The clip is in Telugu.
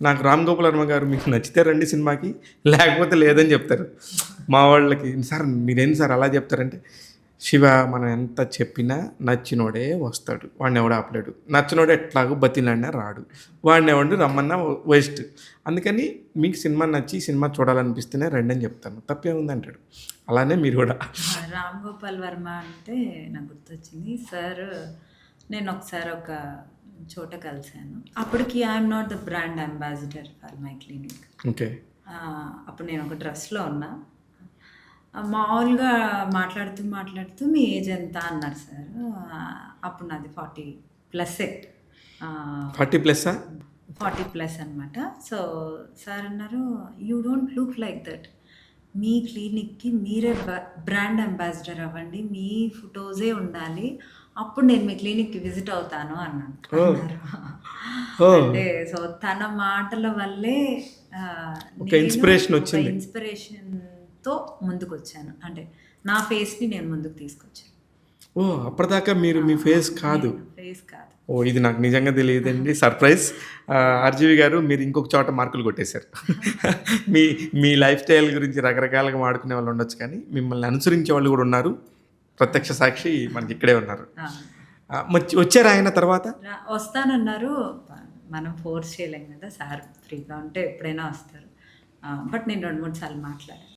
నాకు 'రామ్ గోపాల్ వర్మ' గారు మీకు నచ్చితే రండి సినిమాకి, లేకపోతే లేదని చెప్తారు. మా వాళ్ళకి సార్ మీరేంటి సార్ అలా చెప్తారంటే, శివ మనం ఎంత చెప్పినా నచ్చినోడే వస్తాడు. వాడినెవడు ఆపలేడు. నచ్చనోడు ఎట్లాగో బతిమిలాడినా రాడు. వాడినెవడిని రమ్మన్నా వేస్ట్. అందుకని మీకు సినిమా నచ్చి సినిమా చూడాలనిపిస్తేనే రండని చెప్తాను. తప్పేముందంటాడు. అలానే మీరు గూడా. రామ్ గోపాల్ వర్మ అంటే నాకు గుర్తొచ్చింది. సార్ నేను ఒకసారి ఒక చోట కలిసాను. అప్పటికి I'm not the brand ambassador for my clinic. Okay. అప్పుడు నేను ఒక డ్రెస్లో ఉన్నా. మామూలుగా మాట్లాడుతూ మీ ఏజ్ ఎంత అన్నారు సార్. అప్పుడు నాది 40+. 40+ఆ? 40+ అనమాట. సో సార్ అన్నారు, you don't look like that. మీ క్లినిక్కి మీరే బ్రాండ్ అంబాసిడర్ అవ్వండి, మీ ఫొటోసే ఉండాలి, అప్పుడు నేను మీ క్లినిక్కి విజిట్ అవుతాను అన్నాను. అంటే సో తన మాటల వల్లే ఒక ఇన్స్పిరేషన్ వచ్చింది. ఇన్స్పిరేషన్తో ముందుకు వచ్చాను. అంటే నా ఫేస్ని నేను ముందుకు తీసుకొచ్చాను. అప్పటిదాకా మీరు మీ ఫేస్ కాదు. ఫేస్ కాదు. ఇది నాకు నిజంగా తెలియదండి. సర్ప్రైజ్. ఆర్జీవి గారు మీరు ఇంకొక చోట మార్కులు కొట్టేశారు. మీ మీ లైఫ్ స్టైల్ గురించి రకరకాలుగా వాడుకునే వాళ్ళు ఉండొచ్చు, కానీ మిమ్మల్ని అనుసరించే వాళ్ళు కూడా ఉన్నారు. ప్రత్యక్ష సాక్షి మనకి ఇక్కడే ఉన్నారు. వచ్చారు ఆయన తర్వాత? వస్తానన్నారు. మనం ఫోర్స్ చేయలేం కదా, సార్ ఫ్రీగా ఉంటే ఎప్పుడైనా వస్తారు. బట్ నేను 2-3 సార్లు మాట్లాడాను.